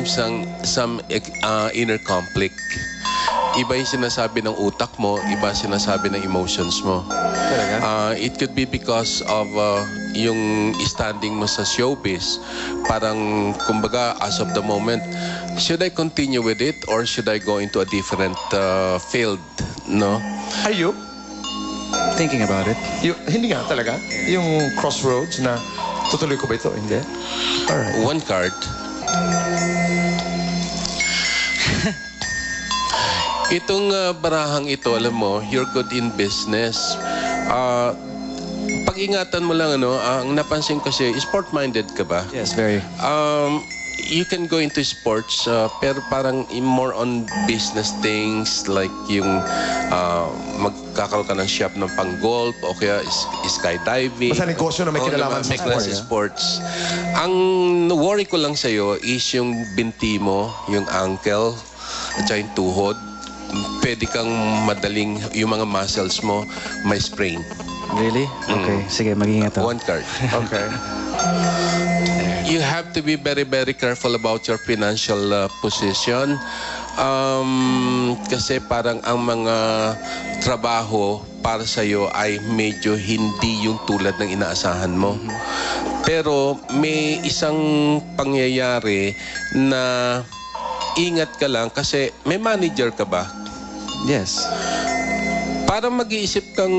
sometimes some inner conflict. Iba yung sinasabi ng utak mo, iba sinasabi ng emotions mo. It could be because of yung standing mo sa showbiz. Parang, kumbaga, as of the moment, should I continue with it or should I go into a different field, no? Are you? Thinking about it. Hindi nga talaga? Yung crossroads na tutuloy ko ba ito? Hindi? Alright. One card. Itong barahang ito, alam mo, you're good in business. Pag-ingatan mo lang, ang napansin ko siya, sport-minded ka ba? Yes, very. You can go into sports, pero parang more on business things, like yung magkakaroon ka ng shop ng pang-golf, o kaya skydiving. Basta negosyo na may kinalaman sa sports. Ang worry ko lang sa'yo is yung binti mo, yung ankle, at saka yung tuhod. Pwede kang madaling, yung mga muscles mo, may sprain. Really? Okay. Sige, mag-ingat ako. One card. Okay. You have to be very, very careful about your financial position. Kasi parang ang mga trabaho para sa'yo ay medyo hindi yung tulad ng inaasahan mo. Pero may isang pangyayari na ingat ka lang kasi may manager ka ba? Yes. Parang mag-iisip kang...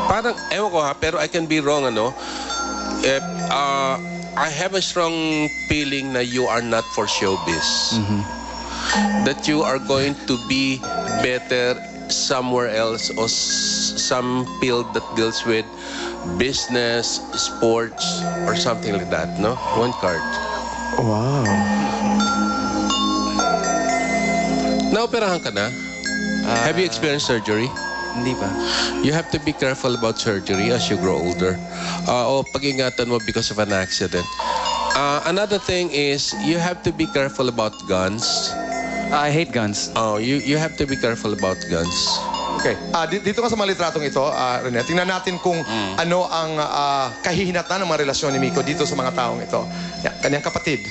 Parang, ewan ko ha, pero I can be wrong, I have a strong feeling na you are not for showbiz. That you are going to be better somewhere else or some field that deals with business, sports, or something like that, no? One card. Wow. Naoperahan ka na? Have you experienced surgery? Hindi pa. You have to be careful about surgery as you grow older. O pag-ingatan mo because of an accident. Another thing is, you have to be careful about guns. I hate guns. You have to be careful about guns. Okay. Dito ka sa mga litratong ito, Rene, tingnan natin kung ano ang kahihinatnan ng mga relasyon ni Miko dito sa mga taong ito. Yan, kanyang kapatid.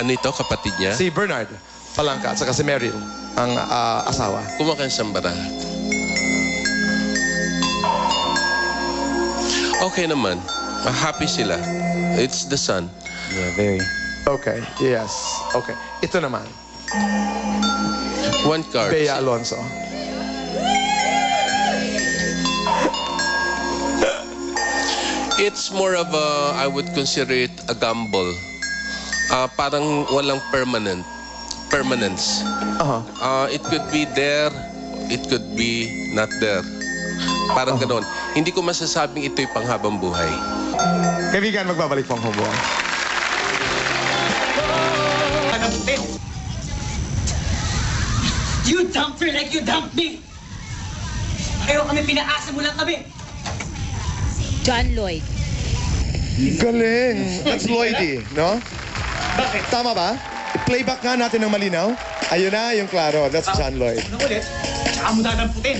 Ano ito, kapatid niya? Si Bernard Palangka at saka si Meryl, ang asawa. Kumakain sa barahan. Okay naman. Happy sila. It's the son. Yeah, very. Okay. Yes. Okay. Ito naman. One card. Bea Alonso. It's more of a, I would consider it a gamble. Parang walang permanence. It could be there, it could be not there. Parang ganon. Hindi ko masasabing ito'y panghabang buhay. Kaibigan, magbabalik po ang humubuan. You dumped her like you dumped me! Ayaw kami, pinaasa mo lang kami! John Lloyd. Galing. That's Lloydie, no? Bakit? Tama ba? Playback nga natin ng malinaw. Ayun na, yung klaro. That's John Lloyd. Ano ulit? Tsaka mo dadamputin.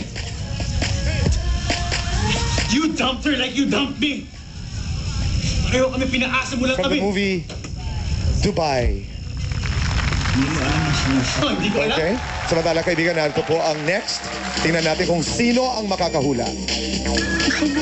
You dumped her like you dumped me! Ayaw kami, pinaasa mo lang From the kami! movie Dubai. Oh, hindi ko alam. Okay? Samantala, kaibigan, narito po ang next. Tingnan natin kung sino ang makakahula. Nakainap anak ko ng